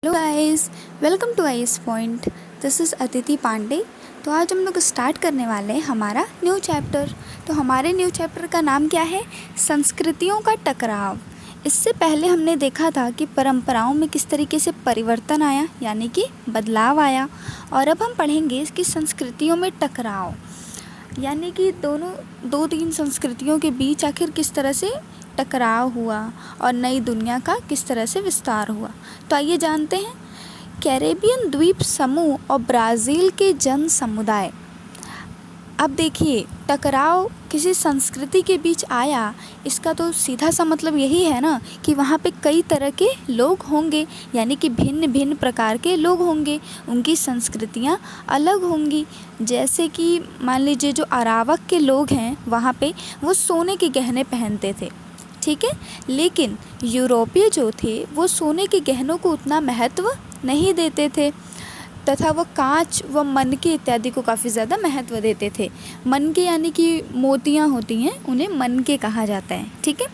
Hello guys, welcome to IAS point. This is Aditi Pandey. तो आज हम लोग स्टार्ट करने वाले हैं हमारा न्यू चैप्टर। तो हमारे न्यू चैप्टर का नाम क्या है? संस्कृतियों का टकराव। इससे पहले हमने देखा था कि परंपराओं में किस तरीके से परिवर्तन आया, यानी कि बदलाव आया। और अब हम पढ़ेंगे कि संस्कृतियों में टकराव, यानी कि दो तीन संस्कृतियों के बीच आखिर किस तरह से टकराव हुआ और नई दुनिया का किस तरह से विस्तार हुआ। तो आइए जानते हैं। कैरेबियन द्वीप समूह और ब्राज़ील के जन समुदाय। अब देखिए, टकराव किसी संस्कृति के बीच आया, इसका तो सीधा सा मतलब यही है ना कि वहाँ पे कई तरह के लोग होंगे, यानी कि भिन्न भिन्न प्रकार के लोग होंगे, उनकी संस्कृतियाँ अलग होंगी। जैसे कि मान लीजिए जो अरावक के लोग हैं वहाँ पे वो सोने के गहने पहनते थे, ठीक है, लेकिन यूरोपीय जो थे वो सोने के गहनों को उतना महत्व नहीं देते थे तथा वो कांच व मनके इत्यादि को काफ़ी ज़्यादा महत्व देते थे। मनके यानी कि मोतियाँ होती हैं, उन्हें मनके कहा जाता है, ठीक है।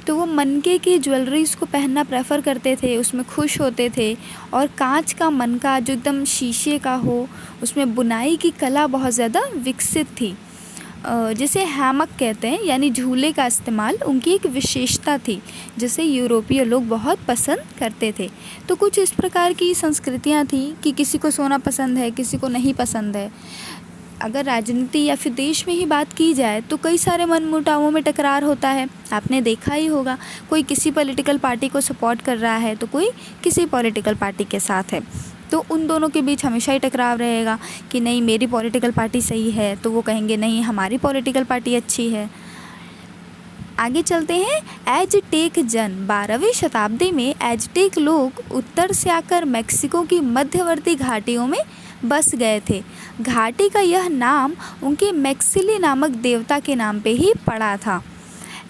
तो वो मनके की ज्वेलरीज़ को पहनना प्रेफर करते थे, उसमें खुश होते थे। और कांच का मनका जो एकदम शीशे का हो, उसमें बुनाई की कला बहुत ज़्यादा विकसित थी, जिसे हैमक कहते हैं, यानी झूले का इस्तेमाल उनकी एक विशेषता थी, जिसे यूरोपीय लोग बहुत पसंद करते थे। तो कुछ इस प्रकार की संस्कृतियाँ थी कि किसी को सोना पसंद है, किसी को नहीं पसंद है। अगर राजनीति या फिर देश में ही बात की जाए तो कई सारे मनमुटावों में टकरार होता है, आपने देखा ही होगा। कोई किसी पॉलिटिकल पार्टी को सपोर्ट कर रहा है तो कोई किसी पॉलिटिकल पार्टी के साथ है, तो उन दोनों के बीच हमेशा ही टकराव रहेगा कि नहीं मेरी पॉलिटिकल पार्टी सही है, तो वो कहेंगे नहीं हमारी पॉलिटिकल पार्टी अच्छी है। आगे चलते हैं। एज़टेक जन। 12वीं शताब्दी में एज़टेक लोग उत्तर से आकर मेक्सिको की मध्यवर्ती घाटियों में बस गए थे। घाटी का यह नाम उनके मैक्सिली नामक देवता के नाम पे ही पड़ा था।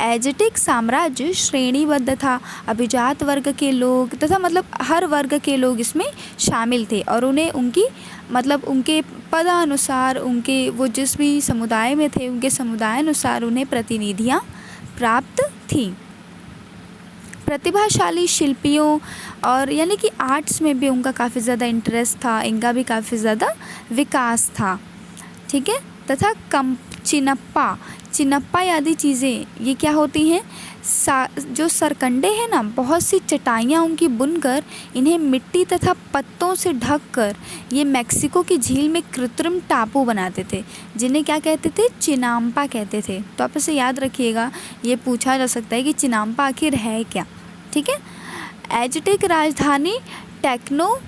एज़टेक साम्राज्य श्रेणीबद्ध था। अभिजात वर्ग के लोग तथा मतलब हर वर्ग के लोग इसमें शामिल थे और उन्हें उनके पदानुसार, उनके वो जिस भी समुदाय में थे उनके समुदाय अनुसार उन्हें प्रतिनिधियाँ प्राप्त थी। प्रतिभाशाली शिल्पियों और यानी कि आर्ट्स में भी उनका काफ़ी ज़्यादा इंटरेस्ट था, इनका भी काफ़ी ज़्यादा विकास था, ठीक है। तथा चिनप्पा आदि चीज़ें ये क्या होती हैं? जो सरकंडे हैं ना, बहुत सी चटाइयाँ उनकी बुनकर इन्हें मिट्टी तथा पत्तों से ढककर ये मेक्सिको की झील में कृत्रिम टापू बनाते थे, जिन्हें क्या कहते थे? चिनाम्पा कहते थे। तो आप इसे याद रखिएगा, ये पूछा जा सकता है कि चिनाम्पा आखिर है क्या, ठीक है। एज़टेक राजधानी टेक्नोकिटलान,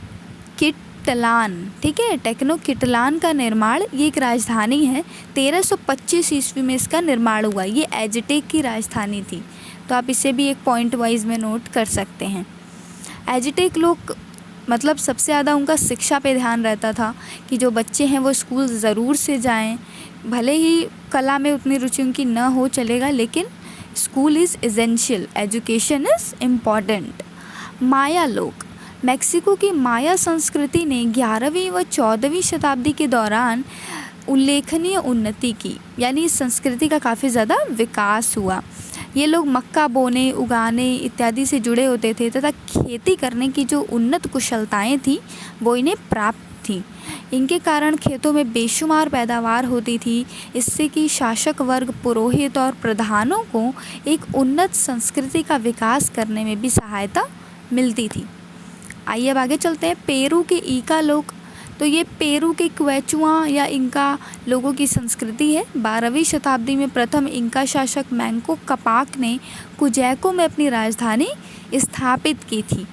ठीक है, टेक्नोकिटलान का निर्माण, ये एक राजधानी है। 1325 ईस्वी में इसका निर्माण हुआ। ये एज़टेक की राजधानी थी, तो आप इसे भी एक पॉइंट वाइज में नोट कर सकते हैं। एज़टेक लोग मतलब सबसे ज़्यादा उनका शिक्षा पे ध्यान रहता था कि जो बच्चे हैं वो स्कूल ज़रूर से जाएं, भले ही कला में उतनी रुचि उनकी न हो चलेगा, लेकिन school is essential, education is important. Maya लोग। मेक्सिको की माया संस्कृति ने 11वीं व 14वीं शताब्दी के दौरान उल्लेखनीय उन्नति की, यानी इस संस्कृति का काफ़ी ज़्यादा विकास हुआ। ये लोग मक्का बोने, उगाने इत्यादि से जुड़े होते थे तथा खेती करने की जो उन्नत कुशलताएं थी वो इन्हें प्राप्त थी। इनके कारण खेतों में बेशुमार पैदावार होती थी। इससे कि शासक वर्ग, पुरोहित और प्रधानों को एक उन्नत संस्कृति का विकास करने में भी सहायता मिलती थी। आइए अब आगे चलते हैं। पेरू के ईका लोग। तो ये पेरू के क्वेचुआ या इंका लोगों की संस्कृति है। 12वीं शताब्दी में प्रथम इंका शासक मैंको कपाक ने कुजैको में अपनी राजधानी स्थापित की थी।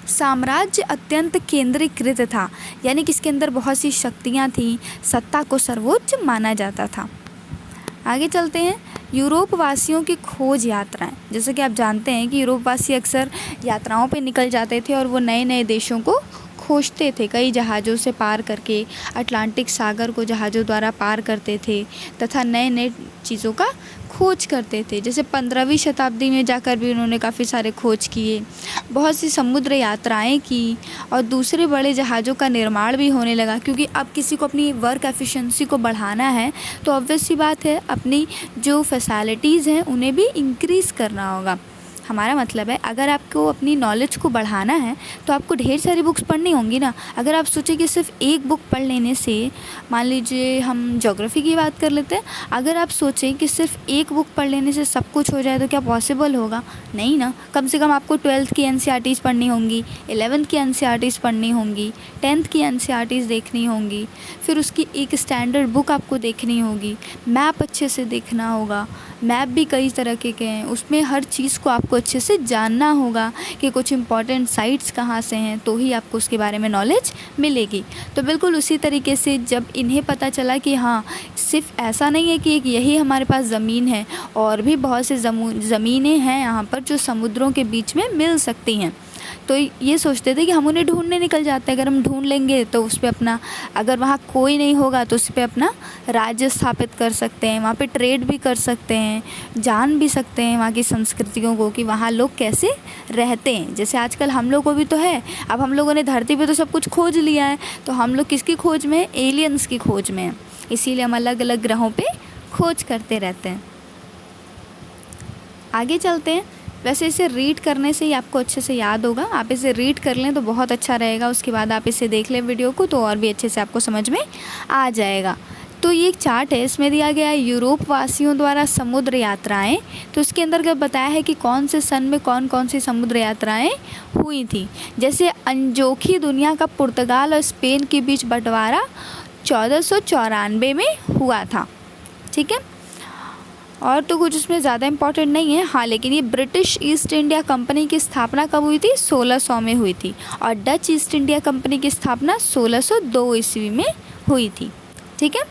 साम्राज्य अत्यंत केंद्रीकृत था, यानी कि इसके अंदर बहुत सी शक्तियाँ थीं, सत्ता को सर्वोच्च माना जाता था। आगे चलते हैं। यूरोप वासियों की खोज यात्राएं। जैसे कि आप जानते हैं कि यूरोपवासी अक्सर यात्राओं पे निकल जाते थे और वो नए नए देशों को खोजते थे, कई जहाज़ों से पार करके अटलांटिक सागर को जहाज़ों द्वारा पार करते थे तथा नए नए चीज़ों का खोज करते थे। जैसे 15वीं शताब्दी में जाकर भी उन्होंने काफ़ी सारे खोज किए, बहुत सी समुद्र यात्राएं की और दूसरे बड़े जहाज़ों का निर्माण भी होने लगा, क्योंकि अब किसी को अपनी वर्क एफिशिएंसी को बढ़ाना है तो ऑब्वियस सी बात है अपनी जो फैसिलिटीज़ हैं उन्हें भी इंक्रीज़ करना होगा। हमारा मतलब है अगर आपको अपनी नॉलेज को बढ़ाना है तो आपको ढेर सारी बुक्स पढ़नी होंगी ना। अगर आप सोचें कि सिर्फ एक बुक पढ़ लेने से, मान लीजिए हम ज्योग्राफी की बात कर लेते हैं, अगर आप सोचें कि सिर्फ एक बुक पढ़ लेने से सब कुछ हो जाए तो क्या पॉसिबल होगा? नहीं ना। कम से कम आपको 12th की NCERTs पढ़नी होंगी, 11th की NCERTs पढ़नी होंगी, 10th की NCERTs देखनी होंगी, फिर उसकी एक स्टैंडर्ड बुक आपको देखनी होगी, मैप अच्छे से देखना होगा। मैप भी कई तरह के हैं, उसमें हर चीज़ को आपको अच्छे से जानना होगा कि कुछ इंपॉर्टेंट साइट्स कहाँ से हैं, तो ही आपको उसके बारे में नॉलेज मिलेगी। तो बिल्कुल उसी तरीके से जब इन्हें पता चला कि हाँ, सिर्फ ऐसा नहीं है कि एक यही हमारे पास ज़मीन है, और भी बहुत से ज़मीनें हैं यहाँ पर जो समुद्रों के बीच में मिल सकती हैं, तो ये सोचते थे कि हम उन्हें ढूंढने निकल जाते हैं। अगर हम ढूंढ लेंगे तो उस पर अपना, अगर वहाँ कोई नहीं होगा तो उस पर अपना राज्य स्थापित कर सकते हैं, वहाँ पे ट्रेड भी कर सकते हैं, जान भी सकते हैं वहाँ की संस्कृतियों को कि वहाँ लोग कैसे रहते हैं। जैसे आजकल हम लोग को भी तो है, अब हम लोगों ने धरती पे तो सब कुछ खोज लिया है, तो हम लोग किसकी खोज में हैं? एलियंस की खोज में हैं। इसीलिए हम अलग अलग ग्रहों पर खोज करते रहते हैं। आगे चलते हैं। वैसे इसे रीड करने से ही आपको अच्छे से याद होगा, आप इसे रीड कर लें तो बहुत अच्छा रहेगा। उसके बाद आप इसे देख लें वीडियो को, तो और भी अच्छे से आपको समझ में आ जाएगा। तो ये एक चार्ट है, इसमें दिया गया है यूरोप वासियों द्वारा समुद्र यात्राएं। तो इसके अंदर क्या बताया है कि कौन से सन में कौन कौन सी समुद्र यात्राएं हुई थी। जैसे अनजोखी दुनिया का पुर्तगाल और स्पेन के बीच बंटवारा 1494 में हुआ था। ठीक है, और तो कुछ उसमें ज़्यादा इम्पॉर्टेंट नहीं है। हाँ, लेकिन ये ब्रिटिश ईस्ट इंडिया कंपनी की स्थापना कब हुई थी? 1600 में हुई थी, और डच ईस्ट इंडिया कंपनी की स्थापना 1602 ईस्वी में हुई थी। ठीक है।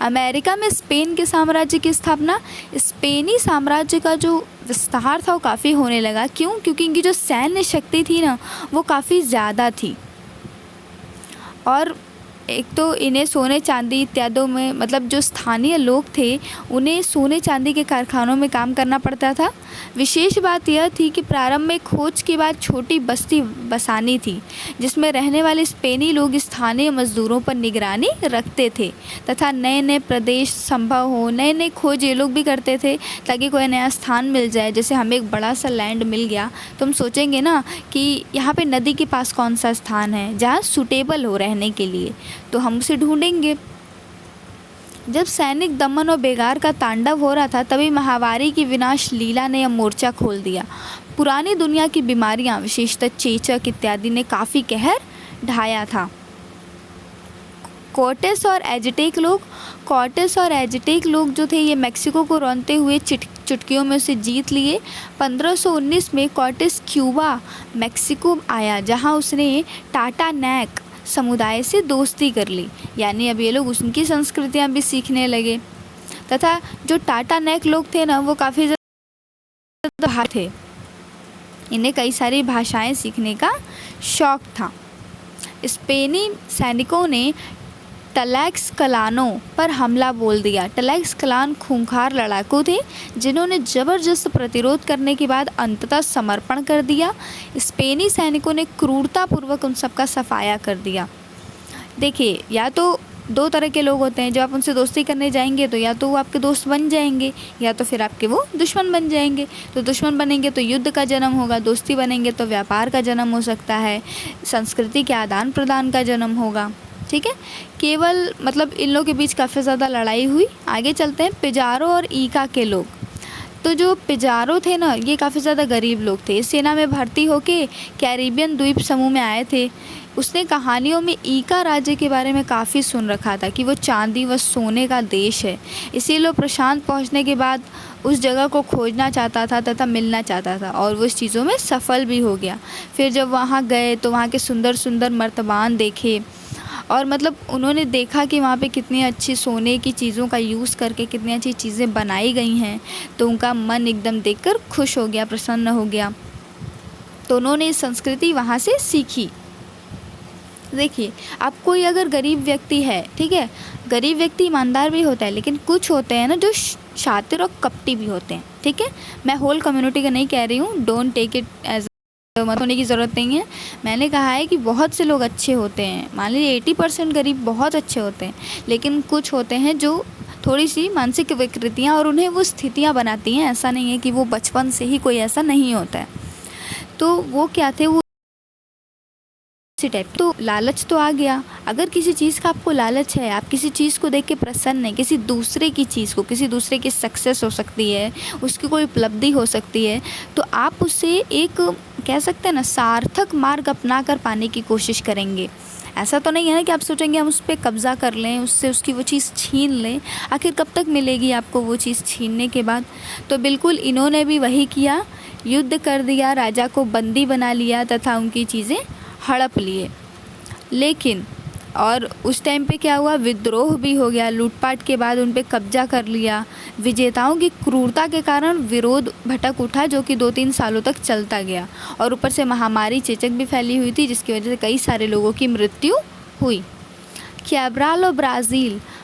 अमेरिका में स्पेन के साम्राज्य की स्थापना, स्पेनी साम्राज्य का जो विस्तार था वो काफ़ी होने लगा। क्यों? क्योंकि इनकी जो सैन्य शक्ति थी ना, वो काफ़ी ज़्यादा थी, और एक तो इन्हें सोने चांदी इत्यादि में, मतलब जो स्थानीय लोग थे उन्हें सोने चांदी के कारखानों में काम करना पड़ता था। विशेष बात यह थी कि प्रारंभ में खोज के बाद छोटी बस्ती बसानी थी, जिसमें रहने वाले स्पेनी लोग स्थानीय मजदूरों पर निगरानी रखते थे, तथा नए नए प्रदेश संभव हो, नए नए खोज ये लोग भी करते थे ताकि कोई नया स्थान मिल जाए। जैसे हमें एक बड़ा सा लैंड मिल गया तो हम सोचेंगे ना कि यहाँ पे नदी के पास कौन सा स्थान है जहाँ सूटेबल हो रहने के लिए, तो हम उसे ढूंढेंगे। जब सैनिक दमन और बेगार का तांडव हो रहा था, तभी महामारी की विनाश लीला ने यह मोर्चा खोल दिया। पुरानी दुनिया की बीमारियां, विशेषतः चेचक इत्यादि ने काफ़ी कहर ढाया था। कॉर्टेस और एज़टेक लोग जो थे, ये मेक्सिको को रौंदते हुए चुटकियों में उसे जीत लिए। 1519 में कॉर्टेस क्यूबा मेक्सिको आया, जहां उसने टाटानैक समुदाय से दोस्ती कर ली, यानी अब ये लोग उनकी संस्कृतियाँ भी सीखने लगे। तथा जो टाटानैक लोग थे ना, वो काफ़ी ज़्यादा थे, इन्हें कई सारी भाषाएं सीखने का शौक़ था। स्पेनी सैनिकों ने टलैक्सकलानों पर हमला बोल दिया। टलैक्सकलान खूंखार लड़ाकू थे जिन्होंने ज़बरदस्त प्रतिरोध करने के बाद अंततः समर्पण कर दिया। स्पेनी सैनिकों ने क्रूरतापूर्वक उन सबका सफाया कर दिया। देखिए, या तो दो तरह के लोग होते हैं, जब आप उनसे दोस्ती करने जाएंगे तो या तो वो आपके दोस्त बन जाएंगे, या तो फिर आपके वो दुश्मन बन जाएंगे। तो दुश्मन बनेंगे तो युद्ध का जन्म होगा, दोस्ती बनेंगे तो व्यापार का जन्म हो सकता है, संस्कृति के आदान प्रदान का जन्म होगा। ठीक है, केवल मतलब इन लोगों के बीच काफ़ी ज़्यादा लड़ाई हुई। आगे चलते हैं। पिजारो और ईका के लोग। तो जो पिजारो थे ना, ये काफ़ी ज़्यादा गरीब लोग थे। सेना में भर्ती होके कैरिबियन द्वीप समूह में आए थे। उसने कहानियों में ईका राज्य के बारे में काफ़ी सुन रखा था कि वो चांदी व सोने का देश है, इसीलिए वो प्रशांत पहुंचने के बाद उस जगह को खोजना चाहता था तथा मिलना चाहता था, और वो इस चीज़ों में सफल भी हो गया। फिर जब वहाँ गए तो वहाँ के सुंदर सुंदर मर्तबान देखे, और मतलब उन्होंने देखा कि वहाँ पे कितनी अच्छी सोने की चीज़ों का यूज़ करके कितनी अच्छी चीज़ें बनाई गई हैं, तो उनका मन एकदम देखकर खुश हो गया, प्रसन्न हो गया। तो उन्होंने इस संस्कृति वहाँ से सीखी। देखिए, अब कोई अगर गरीब व्यक्ति है, ठीक है, गरीब व्यक्ति ईमानदार भी होता है, लेकिन कुछ होते हैं ना जो शातिर और कपटी भी होते हैं। ठीक है, मैं होल कम्युनिटी का नहीं कह रही हूँ, डोंट टेक इट एज मत होने की ज़रूरत नहीं है। मैंने कहा है कि बहुत से लोग अच्छे होते हैं, मान लीजिए 80% गरीब बहुत अच्छे होते हैं, लेकिन कुछ होते हैं जो थोड़ी सी मानसिक विकृतियाँ और उन्हें वो स्थितियाँ बनाती हैं। ऐसा नहीं है कि वो बचपन से ही कोई ऐसा नहीं होता है। तो वो क्या थे, वो इसी टाइप। तो लालच तो आ गया। अगर किसी चीज़ का आपको लालच है, आप किसी चीज़ को देख के प्रसन्न है, किसी दूसरे की चीज़ को, किसी दूसरे की सक्सेस हो सकती है, उसकी कोई उपलब्धि हो सकती है, तो आप उसे एक कह सकते हैं ना सार्थक मार्ग अपना कर पाने की कोशिश करेंगे। ऐसा तो नहीं है ना कि आप सोचेंगे हम उस पर कब्ज़ा कर लें, उससे उसकी वो चीज़ छीन लें। आखिर कब तक मिलेगी आपको वो चीज़ छीनने के बाद? तो बिल्कुल इन्होंने भी वही किया, युद्ध कर दिया, राजा को बंदी बना लिया तथा उनकी चीज़ें हड़प लिए। लेकिन और उस टाइम पे क्या हुआ, विद्रोह भी हो गया, लूटपाट के बाद उन पे कब्जा कर लिया। विजेताओं की क्रूरता के कारण विरोध भटक उठा, जो कि 2-3 सालों तक चलता गया। और ऊपर से महामारी चेचक भी फैली हुई थी, जिसकी वजह से कई सारे लोगों की मृत्यु हुई। कैब्राल और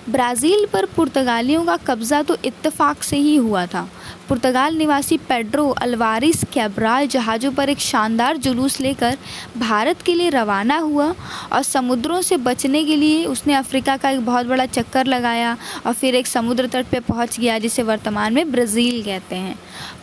ब्राज़ील पर पुर्तगालियों का कब्ज़ा तो इत्तेफाक से ही हुआ था। पुर्तगाल निवासी पेड्रो अल्वारिस कैब्राल जहाज़ों पर एक शानदार जुलूस लेकर भारत के लिए रवाना हुआ और समुद्रों से बचने के लिए उसने अफ्रीका का एक बहुत बड़ा चक्कर लगाया और फिर एक समुद्र तट पे पहुंच गया, जिसे वर्तमान में ब्राज़ील कहते हैं।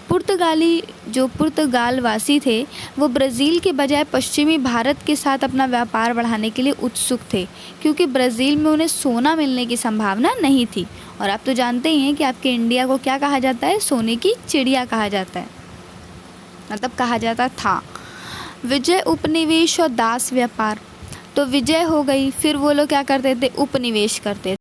पुर्तगाली जो पुर्तगाल वासी थे, वो ब्राज़ील के बजाय पश्चिमी भारत के साथ अपना व्यापार बढ़ाने के लिए उत्सुक थे, क्योंकि ब्राज़ील में उन्हें सोना मिलने की संभावना नहीं थी। और आप तो जानते ही हैं कि आपके इंडिया को क्या कहा जाता है, सोने की चिड़िया कहा जाता है, मतलब कहा जाता था। विजय, उपनिवेश और दास व्यापार। तो विजय हो गई, फिर वो लोग क्या करते थे, उपनिवेश करते